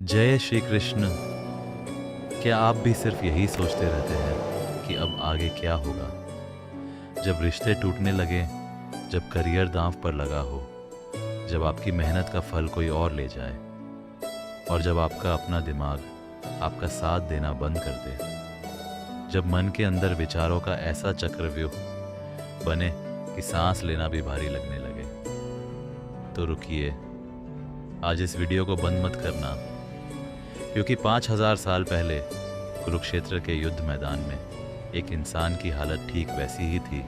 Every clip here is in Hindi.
जय श्री कृष्ण। क्या आप भी सिर्फ यही सोचते रहते हैं कि अब आगे क्या होगा? जब रिश्ते टूटने लगे, जब करियर दांव पर लगा हो, जब आपकी मेहनत का फल कोई और ले जाए, और जब आपका अपना दिमाग आपका साथ देना बंद कर दे, जब मन के अंदर विचारों का ऐसा चक्रव्यूह बने कि सांस लेना भी भारी लगने लगे, तो रुकिए, आज इस वीडियो को बंद मत करना, क्योंकि 5000 साल पहले कुरुक्षेत्र के युद्ध मैदान में एक इंसान की हालत ठीक वैसी ही थी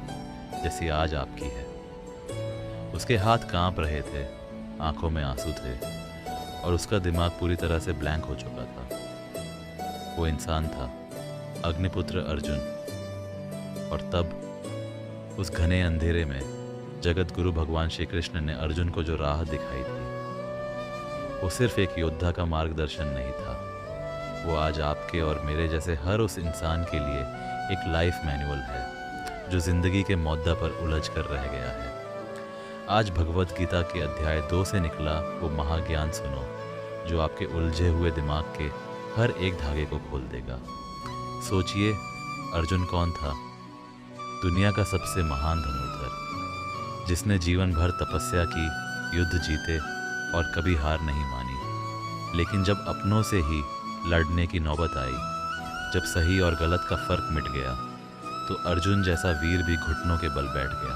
जैसी आज आपकी है। उसके हाथ कांप रहे थे, आंखों में आंसू थे और उसका दिमाग पूरी तरह से ब्लैंक हो चुका था। वो इंसान था अग्निपुत्र अर्जुन। और तब उस घने अंधेरे में जगत गुरु भगवान श्री कृष्ण ने अर्जुन को जो राह दिखाई थी, वो सिर्फ एक योद्धा का मार्गदर्शन नहीं था, वो आज आपके और मेरे जैसे हर उस इंसान के लिए एक लाइफ मैनुअल है जो जिंदगी के मौद्दा पर उलझ कर रह गया है। आज भगवत गीता के अध्याय 2 से निकला वो महाज्ञान सुनो, जो आपके उलझे हुए दिमाग के हर एक धागे को खोल देगा। सोचिए, अर्जुन कौन था? दुनिया का सबसे महान धनुर्धर, जिसने जीवन भर तपस्या की, युद्ध जीते और कभी हार नहीं मानी। लेकिन जब अपनों से ही लड़ने की नौबत आई, जब सही और गलत का फर्क मिट गया, तो अर्जुन जैसा वीर भी घुटनों के बल बैठ गया।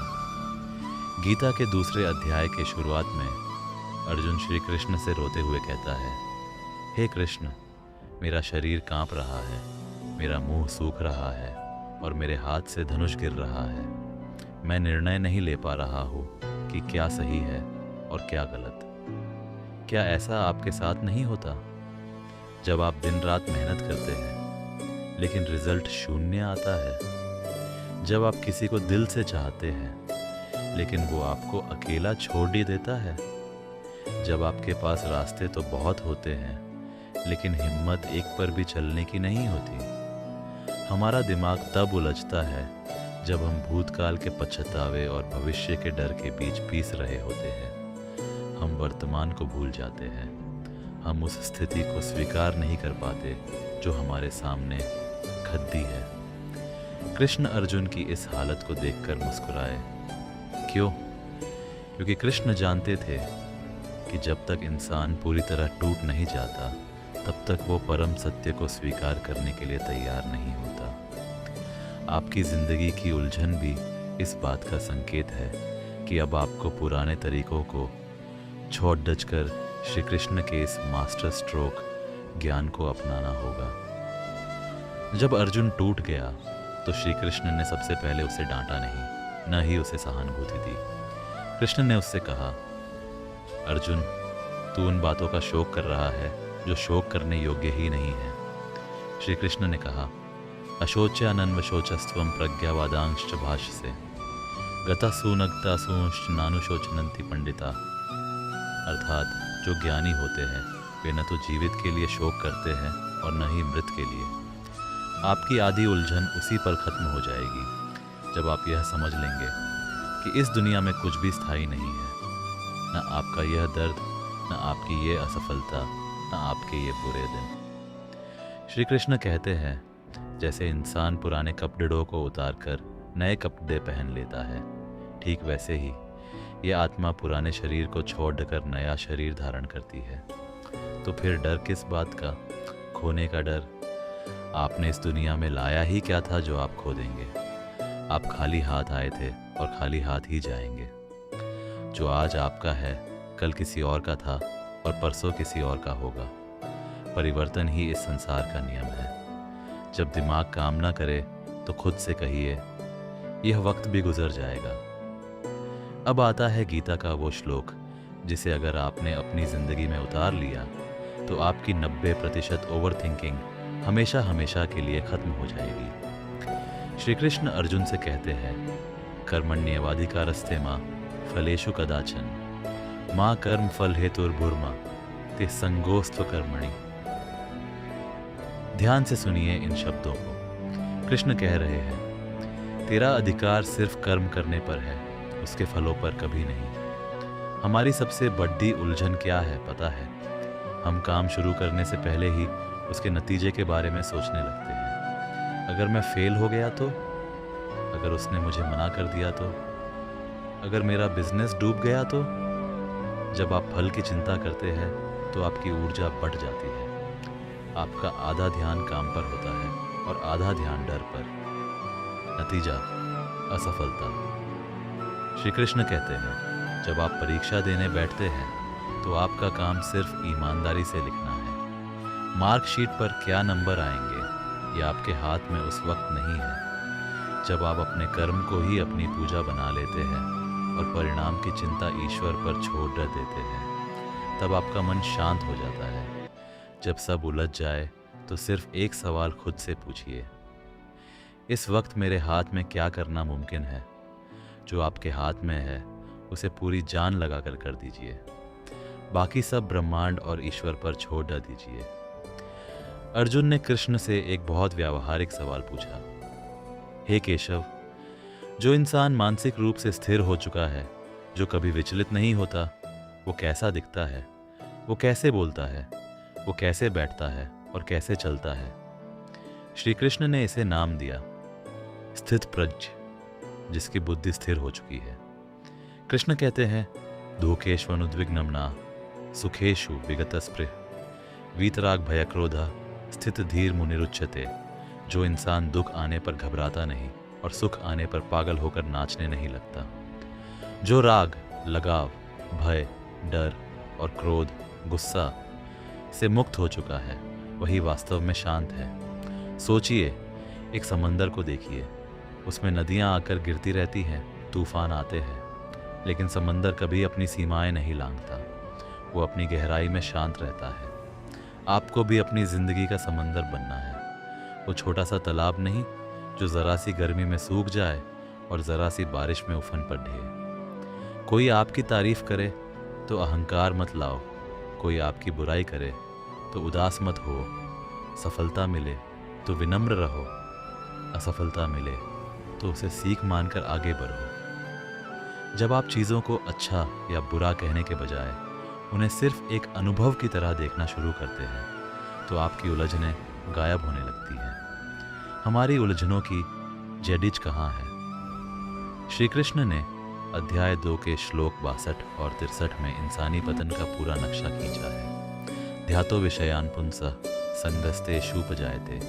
गीता के दूसरे अध्याय के शुरुआत में अर्जुन श्री कृष्ण से रोते हुए कहता है, हे कृष्ण, मेरा शरीर कांप रहा है, मेरा मुंह सूख रहा है और मेरे हाथ से धनुष गिर रहा है। मैं निर्णय नहीं ले पा रहा हूँ कि क्या सही है और क्या गलत। क्या ऐसा आपके साथ नहीं होता? जब आप दिन रात मेहनत करते हैं लेकिन रिजल्ट शून्य आता है, जब आप किसी को दिल से चाहते हैं लेकिन वो आपको अकेला छोड़ ही देता है, जब आपके पास रास्ते तो बहुत होते हैं लेकिन हिम्मत एक पर भी चलने की नहीं होती। हमारा दिमाग तब उलझता है जब हम भूतकाल के पछतावे और भविष्य के डर के बीच पीस रहे होते हैं। हम वर्तमान को भूल जाते हैं, हम उस स्थिति को स्वीकार नहीं कर पाते जो हमारे सामने खद्दी है। कृष्ण अर्जुन की इस हालत को देखकर मुस्कुराए। क्यों? क्योंकि कृष्ण जानते थे कि जब तक इंसान पूरी तरह टूट नहीं जाता, तब तक वो परम सत्य को स्वीकार करने के लिए तैयार नहीं होता। आपकी ज़िंदगी की उलझन भी इस बात का संकेत है कि अब आपको पुराने तरीकों को छोड़ कर श्री कृष्ण के इस मास्टर स्ट्रोक ज्ञान को अपनाना होगा। जब अर्जुन टूट गया तो श्री कृष्ण ने सबसे पहले उसे डांटा नहीं, न ही उसे सहानुभूति दी। कृष्ण ने उससे कहा, अर्जुन, तू उन बातों का शोक कर रहा है जो शोक करने योग्य ही नहीं है। श्री कृष्ण ने कहा, अशोच्यानन्वशोचस्त्वं प्रज्ञावादांश्च भाष्य गतासु नगतासुश्च नानुशोचनन्ति पंडिता। अर्थात जो ज्ञानी होते हैं वे न तो जीवित के लिए शोक करते हैं और न ही मृत के लिए। आपकी आधी उलझन उसी पर खत्म हो जाएगी जब आप यह समझ लेंगे कि इस दुनिया में कुछ भी स्थायी नहीं है। न आपका यह दर्द, न आपकी ये असफलता, न आपके ये बुरे दिन। श्री कृष्ण कहते हैं, जैसे इंसान पुराने कपड़ों को उतारकर नए कपड़े पहन लेता है, ठीक वैसे ही ये आत्मा पुराने शरीर को छोड़कर नया शरीर धारण करती है। तो फिर डर किस बात का? खोने का डर। आपने इस दुनिया में लाया ही क्या था जो आप खो देंगे? आप खाली हाथ आए थे और खाली हाथ ही जाएंगे। जो आज आपका है कल किसी और का था और परसों किसी और का होगा। परिवर्तन ही इस संसार का नियम है। जब दिमाग काम ना करे तो खुद से कहिए, यह वक्त भी गुजर जाएगा। अब आता है गीता का वो श्लोक जिसे अगर आपने अपनी ज़िंदगी में उतार लिया तो आपकी 90% ओवर थिंकिंग हमेशा हमेशा के लिए ख़त्म हो जाएगी। श्री कृष्ण अर्जुन से कहते हैं, कर्मण्येवाधिकारस्ते मां फलेषु कदाचन मां कर्म फल हेतुर्भुर्मा ते संगोस्त्व कर्मणि। ध्यान से सुनिए इन शब्दों को। कृष्ण कह रहे हैं, तेरा अधिकार सिर्फ कर्म करने पर है, उसके फलों पर कभी नहीं। हमारी सबसे बड़ी उलझन क्या है पता है? हम काम शुरू करने से पहले ही उसके नतीजे के बारे में सोचने लगते हैं। अगर मैं फेल हो गया तो, अगर उसने मुझे मना कर दिया तो, अगर मेरा बिजनेस डूब गया तो। जब आप फल की चिंता करते हैं तो आपकी ऊर्जा बढ़ जाती है। आपका आधा ध्यान काम पर होता है और आधा ध्यान डर पर। नतीजा असफलता। श्री कृष्ण कहते हैं, जब आप परीक्षा देने बैठते हैं तो आपका काम सिर्फ ईमानदारी से लिखना है। मार्कशीट पर क्या नंबर आएंगे ये आपके हाथ में उस वक्त नहीं है। जब आप अपने कर्म को ही अपनी पूजा बना लेते हैं और परिणाम की चिंता ईश्वर पर छोड़ देते हैं, तब आपका मन शांत हो जाता है। जब सब उलझ जाए तो सिर्फ एक सवाल खुद से पूछिए, इस वक्त मेरे हाथ में क्या करना मुमकिन है? जो आपके हाथ में है उसे पूरी जान लगाकर कर दीजिए। बाकी सब ब्रह्मांड और ईश्वर पर छोड़ दीजिए। अर्जुन ने कृष्ण से एक बहुत व्यावहारिक सवाल पूछा, हे केशव, जो इंसान मानसिक रूप से स्थिर हो चुका है, जो कभी विचलित नहीं होता, वो कैसा दिखता है? वो कैसे बोलता है? वो कैसे बैठता है और कैसे चलता है? श्री कृष्ण ने इसे नाम दिया स्थित प्रज्ञ, जिसकी बुद्धि स्थिर हो चुकी है। कृष्ण कहते हैं, दुखेष्वनुद्विग्नं न सुखेषु विगत स्पृह वीतराग भय क्रोध स्थित धीर मुनिरुच्यते। जो इंसान दुख आने पर घबराता नहीं और सुख आने पर पागल होकर नाचने नहीं लगता। जो राग, लगाव, भय, डर और क्रोध, गुस्सा से मुक्त हो चुका है, वही वास्तव में शांत है। सोचिए, एक समंदर को देखिए, उसमें नदियां आकर गिरती रहती हैं, तूफान आते हैं, लेकिन समंदर कभी अपनी सीमाएं नहीं लांघता। वो अपनी गहराई में शांत रहता है। आपको भी अपनी ज़िंदगी का समंदर बनना है। वो छोटा सा तालाब नहीं जो ज़रा सी गर्मी में सूख जाए और ज़रा सी बारिश में उफन पर ढहे। कोई आपकी तारीफ करे तो अहंकार मत लाओ, कोई आपकी बुराई करे तो उदास मत हो। सफलता मिले तो विनम्र रहो, असफलता मिले तो उसे सीख मानकर आगे बढ़ो। जब आप चीज़ों को अच्छा या बुरा कहने के बजाय उन्हें सिर्फ एक अनुभव की तरह देखना शुरू करते हैं, तो आपकी उलझनें गायब होने लगती हैं। हमारी उलझनों की जड़िज कहाँ है? श्री कृष्ण ने अध्याय 2 के श्लोक 62 और 63 में इंसानी पतन का पूरा नक्शा खींचा है। ध्यातो विषयान पुंसः संगस्ते शूपजायते,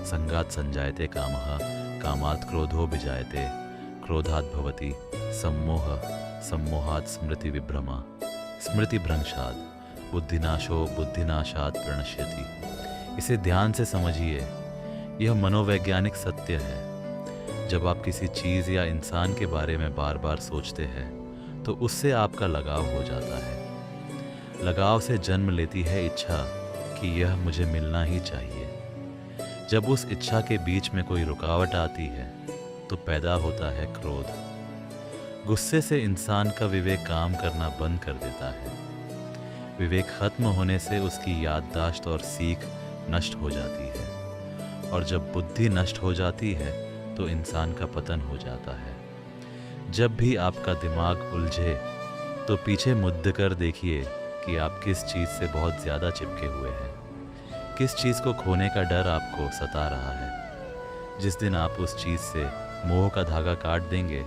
संगात संजायते कामः, कामात् क्रोधो विजायते, क्रोधात् भवति सम्मोह, सम्मोहात् स्मृति विभ्रमा, स्मृति भ्रंशात् बुद्धिनाशो, बुद्धिनाशात् प्रणश्यति। इसे ध्यान से समझिए, यह मनोवैज्ञानिक सत्य है। जब आप किसी चीज़ या इंसान के बारे में बार बार सोचते हैं तो उससे आपका लगाव हो जाता है। लगाव से जन्म लेती है इच्छा कि यह मुझे मिलना ही चाहिए। जब उस इच्छा के बीच में कोई रुकावट आती है तो पैदा होता है क्रोध। गुस्से से इंसान का विवेक काम करना बंद कर देता है। विवेक खत्म होने से उसकी याददाश्त और सीख नष्ट हो जाती है, और जब बुद्धि नष्ट हो जाती है तो इंसान का पतन हो जाता है। जब भी आपका दिमाग उलझे तो पीछे मुद्द कर देखिए कि आप किस चीज़ से बहुत ज़्यादा चिपके हुए हैं, किस चीज़ को खोने का डर आपको सता रहा है। जिस दिन आप उस चीज़ से मोह का धागा काट देंगे,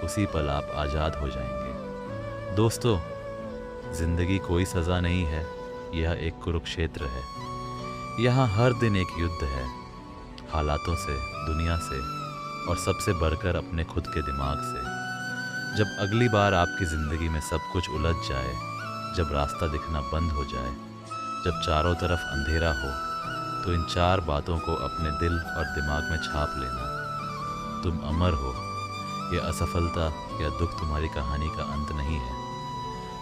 उसी पल आप आज़ाद हो जाएंगे। दोस्तों, ज़िंदगी कोई सज़ा नहीं है, यह एक कुरुक्षेत्र है। यहाँ हर दिन एक युद्ध है, हालातों से, दुनिया से, और सबसे बढ़कर अपने खुद के दिमाग से। जब अगली बार आपकी ज़िंदगी में सब कुछ उलझ जाए, जब रास्ता दिखना बंद हो जाए, जब चारों तरफ अंधेरा हो, तो इन 4 बातों को अपने दिल और दिमाग में छाप लेना। तुम अमर हो। यह असफलता या दुख तुम्हारी कहानी का अंत नहीं है।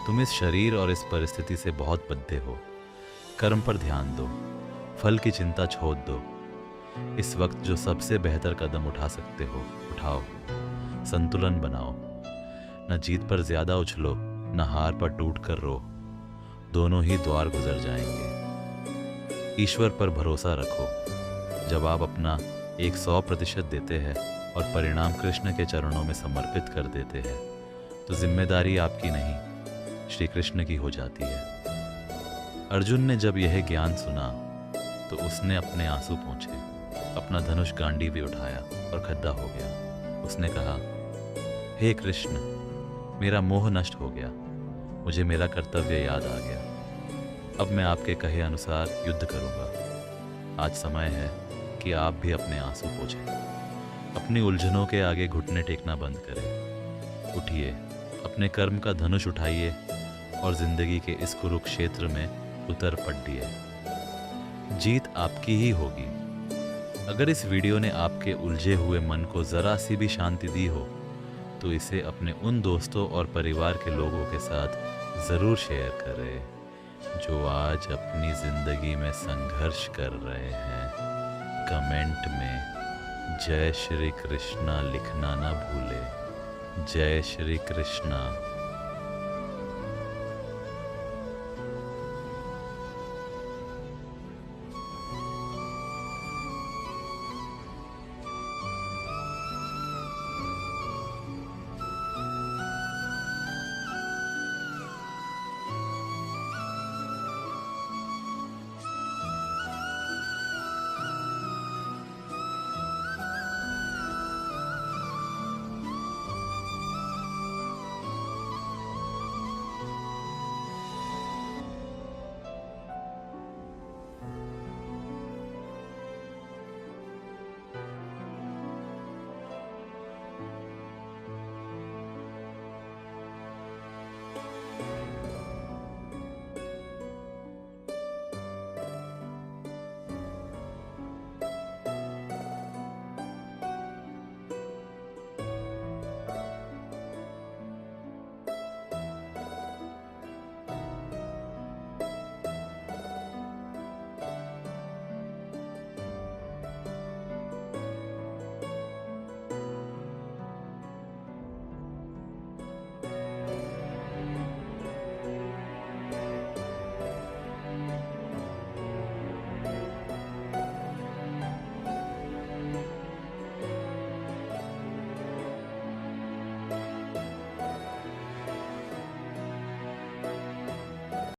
तुम इस शरीर और इस परिस्थिति से बहुत बंधे हो। कर्म पर ध्यान दो, फल की चिंता छोड़ दो। इस वक्त जो सबसे बेहतर कदम उठा सकते हो, उठाओ। संतुलन बनाओ। न जीत पर ज़्यादा उछलो, न हार पर टूट कर रो। दोनों ही द्वार गुजर जाएंगे। ईश्वर पर भरोसा रखो। जब आप अपना 100% देते हैं और परिणाम कृष्ण के चरणों में समर्पित कर देते हैं, तो जिम्मेदारी आपकी नहीं, श्री कृष्ण की हो जाती है। अर्जुन ने जब यह ज्ञान सुना तो उसने अपने आंसू पोंछे, अपना धनुष गांडी भी उठाया और खद्दा हो गया। उसने कहा, हे कृष्ण, मेरा मोह नष्ट हो गया, मुझे मेरा कर्तव्य याद आ गया। अब मैं आपके कहे अनुसार युद्ध करूंगा। आज समय है कि आप भी अपने आंसू पोंछें, अपनी उलझनों के आगे घुटने टेकना बंद करें। उठिए, अपने कर्म का धनुष उठाइए और जिंदगी के इस कुरुक्षेत्र में उतर पड़िए। जीत आपकी ही होगी। अगर इस वीडियो ने आपके उलझे हुए मन को ज़रा सी भी शांति दी हो तो इसे अपने उन दोस्तों और परिवार के लोगों के साथ ज़रूर शेयर करें जो आज अपनी ज़िंदगी में संघर्ष कर रहे हैं। कमेंट में जय श्री कृष्णा लिखना ना भूले। जय श्री कृष्णा।